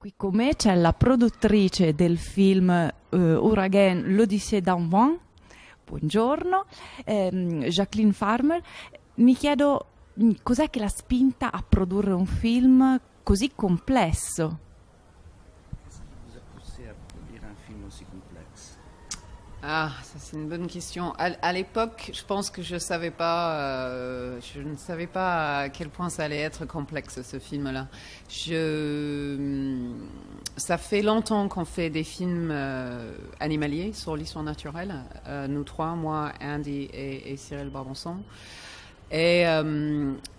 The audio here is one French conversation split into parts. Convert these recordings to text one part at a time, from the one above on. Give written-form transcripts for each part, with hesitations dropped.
Qui con me c'è la produttrice del film Uragan, l'Odyssée d'Envant. Buongiorno, Jacqueline Farmer. Mi chiedo cos'è che l'ha spinta a produrre un film così complesso? Qu'est-ce qui vous a poussé à produire un film aussi complexe? Ah, ça c'est une bonne question. À l'époque, je pense que je ne savais pas à quel point ça allait être complexe ce film-là. Ça fait longtemps qu'on fait des films animaliers sur l'histoire naturelle, nous trois, moi, Andy et Cyril Barbanson. Et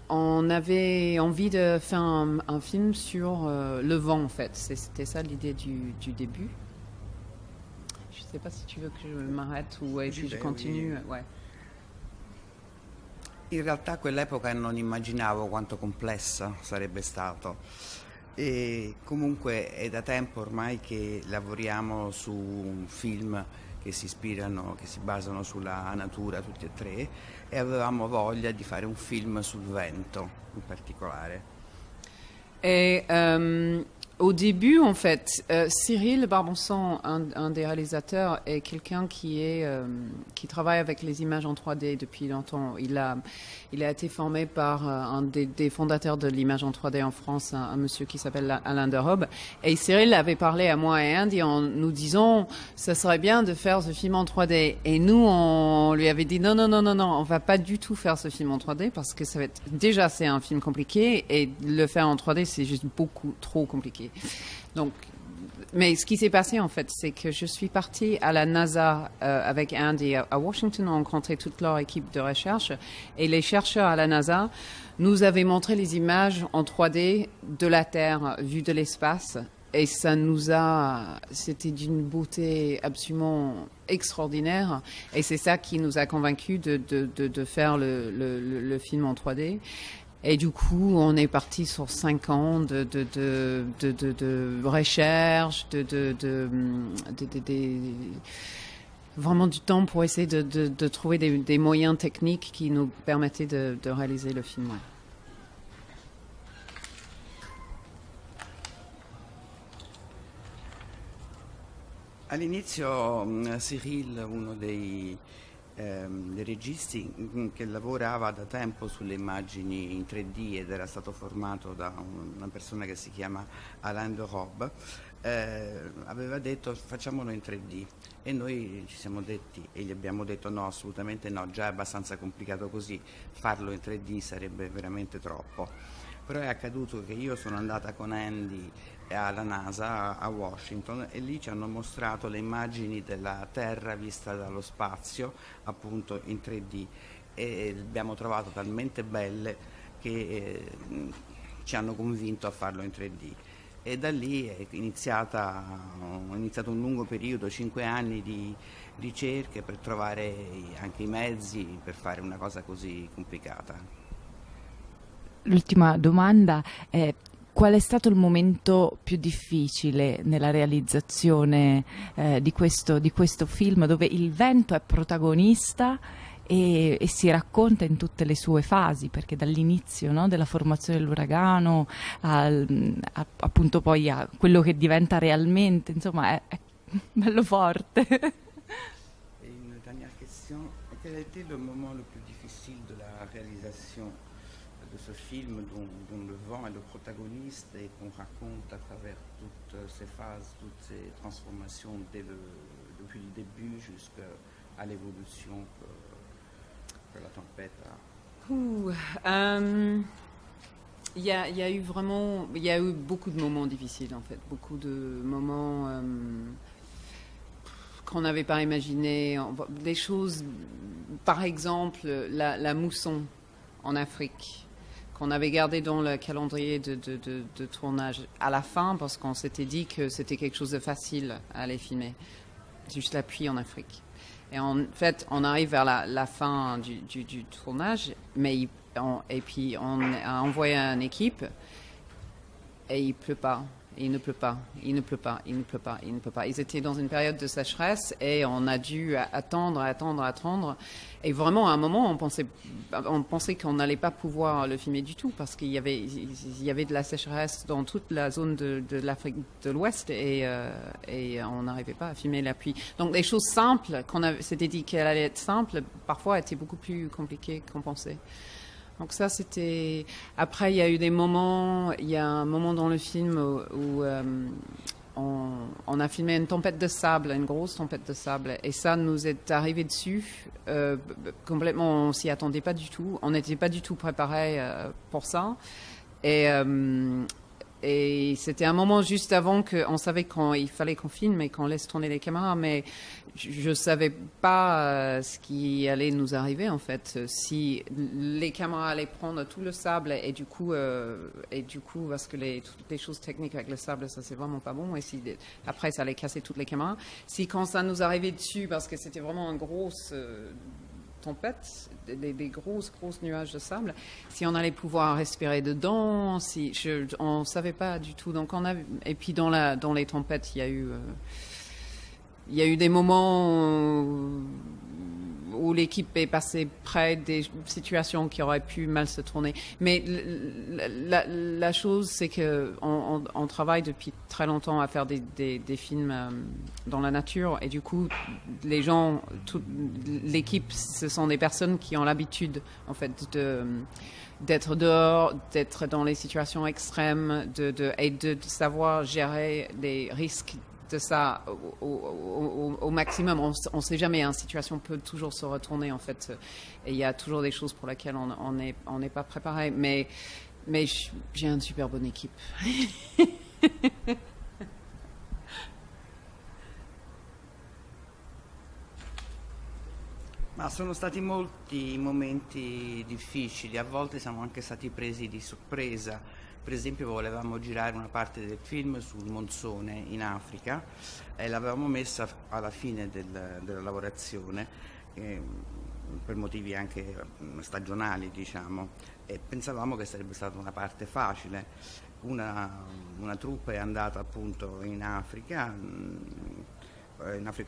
on avait envie de faire un film sur le vent, en fait. C'était ça l'idée du début. Je ne sais pas si tu veux que je m'arrête ou si je continue. Ouais. In realtà a quell'epoca non immaginavo quanto complessa sarebbe stato e comunque è da tempo ormai che lavoriamo su film che si ispirano, che si basano sulla natura tutti e tre e avevamo voglia di fare un film sul vento in particolare. Et au début, en fait, Cyril Barbanson, un des réalisateurs, est quelqu'un qui travaille avec les images en 3D depuis longtemps. Il a été formé par un des fondateurs de l'image en 3D en France, un monsieur qui s'appelle Alain Derobe. Et Cyril avait parlé à moi et Andy en nous disant, ça serait bien de faire ce film en 3D. Et nous, on lui avait dit, non, on va pas du tout faire ce film en 3D parce que déjà c'est un film compliqué et le faire en 3D c'est juste beaucoup trop compliqué. Donc, mais ce qui s'est passé en fait, c'est que je suis partie à la NASA avec Andy à Washington, on rencontrait toute leur équipe de recherche et les chercheurs à la NASA nous avaient montré les images en 3D de la Terre vue de l'espace et c'était d'une beauté absolument extraordinaire et c'est ça qui nous a convaincus de faire le film en 3D. Et du coup, on est parti sur 5 ans de recherche, vraiment du temps pour essayer de trouver des moyens techniques qui nous permettaient de réaliser le film. Ouais. All'inizio Cyril, uno dei registi che lavorava da tempo sulle immagini in 3D ed era stato formato da una persona che si chiama Alain Derobe, aveva detto facciamolo in 3D e noi ci siamo detti e gli abbiamo detto no, assolutamente no, già è abbastanza complicato così, farlo in 3D sarebbe veramente troppo. Però è accaduto che io sono andata con Andy alla NASA a Washington e lì ci hanno mostrato le immagini della Terra vista dallo spazio appunto in 3D e le abbiamo trovato talmente belle che ci hanno convinto a farlo in 3D e da lì è iniziato un lungo periodo, 5 anni di ricerche per trovare anche i mezzi per fare una cosa così complicata. L'ultima domanda è: qual è stato il momento più difficile nella realizzazione di questo film, dove il vento è protagonista e si racconta in tutte le sue fasi, perché dall'inizio, no, della formazione dell'uragano appunto poi a quello che diventa realmente, insomma è bello forte. Et une dernière question, quel a été le moment le plus difficile de la réalisation de ce film dont le vent est le protagoniste et qu'on raconte à travers toutes ces phases, toutes ces transformations depuis le début jusqu'à l'évolution que la tempête a. Il y a eu beaucoup de moments difficiles en fait, beaucoup de moments qu'on n'avait pas imaginé, des choses, par exemple la mousson en Afrique, qu'on avait gardé dans le calendrier de tournage à la fin parce qu'on s'était dit que c'était quelque chose de facile à aller filmer, juste la pluie en Afrique. Et en fait, on arrive vers la fin du tournage, et puis on a envoyé une équipe et il pleut pas. Il ne pleut pas, il ne pleut pas, il ne pleut pas, il ne pleut pas. Ils étaient dans une période de sécheresse et on a dû attendre. Et vraiment, à un moment, on pensait qu'on n'allait pas pouvoir le filmer du tout parce qu'il y avait de la sécheresse dans toute la zone de l'Afrique de l'Ouest et on n'arrivait pas à filmer la pluie. Donc, des choses simples qu'on s'était dit qu'elles allaient être simples, parfois étaient beaucoup plus compliquées qu'on pensait. Donc ça, c'était... Après, il y a un moment dans le film où on a filmé une tempête de sable, une grosse tempête de sable. Et ça nous est arrivé dessus. Complètement, on ne s'y attendait pas du tout. On n'était pas du tout préparés pour ça. Et c'était un moment juste avant qu'on savait qu'il fallait qu'on filme et qu'on laisse tourner les caméras, mais je ne savais pas ce qui allait nous arriver en fait. Si les caméras allaient prendre tout le sable et du coup parce que toutes les choses techniques avec le sable, ça c'est vraiment pas bon. Et si après ça allait casser toutes les caméras. Si quand ça nous arrivait dessus, parce que c'était vraiment une grosse tempête, des grosses nuages de sable, si on allait pouvoir respirer dedans, on ne savait pas du tout. Donc et puis dans les tempêtes, il y a eu des moments où l'équipe est passée près des situations qui auraient pu mal se tourner. Mais la chose, c'est qu'on travaille depuis très longtemps à faire des films dans la nature. Et du coup, les gens, toute l'équipe, ce sont des personnes qui ont l'habitude, en fait, d'être dehors, d'être dans les situations extrêmes, et de savoir gérer les risques de ça au maximum. On ne sait jamais, une situation peut toujours se retourner en fait, et il y a toujours des choses pour lesquelles on n'est pas préparé, mais j'ai une super bonne équipe. Ma sono stati molti momenti difficili, a volte siamo anche stati presi di sorpresa. Per esempio volevamo girare una parte del film sul monsone in Africa e l'avevamo messa alla fine della lavorazione per motivi anche stagionali, diciamo, e pensavamo che sarebbe stata una parte facile. Una troupe è andata appunto in Africa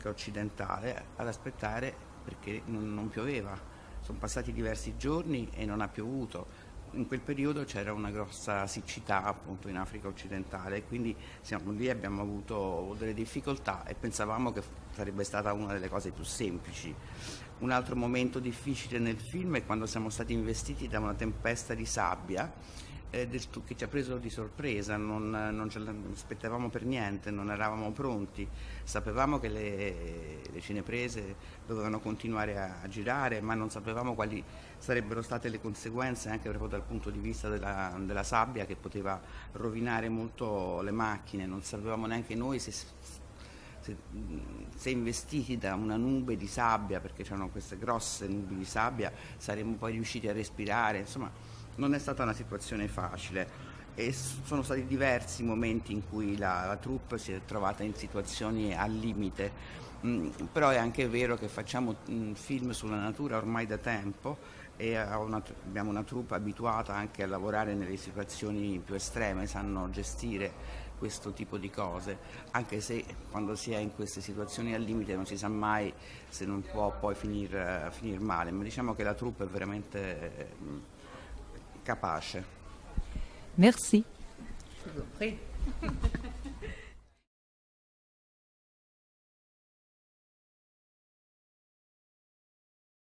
occidentale ad aspettare perché non pioveva. Sono passati diversi giorni e non ha piovuto. In quel periodo c'era una grossa siccità appunto in Africa occidentale, quindi siamo lì, abbiamo avuto delle difficoltà e pensavamo che sarebbe stata una delle cose più semplici. Un altro momento difficile nel film è quando siamo stati investiti da una tempesta di sabbia che ci ha preso di sorpresa, non ce l'aspettavamo per niente, non eravamo pronti, sapevamo che le cineprese dovevano continuare a girare, ma non sapevamo quali sarebbero state le conseguenze anche proprio dal punto di vista della sabbia che poteva rovinare molto le macchine, non sapevamo neanche noi se investiti da una nube di sabbia, perché c'erano queste grosse nubi di sabbia, saremmo poi riusciti a respirare, insomma. Non è stata una situazione facile e sono stati diversi momenti in cui la troupe si è trovata in situazioni al limite, però è anche vero che facciamo film sulla natura ormai da tempo e abbiamo una troupe abituata anche a lavorare nelle situazioni più estreme, sanno gestire questo tipo di cose, anche se quando si è in queste situazioni al limite non si sa mai se non può poi finir male, ma diciamo che la troupe è veramente capace. Merci. Je vous en prie.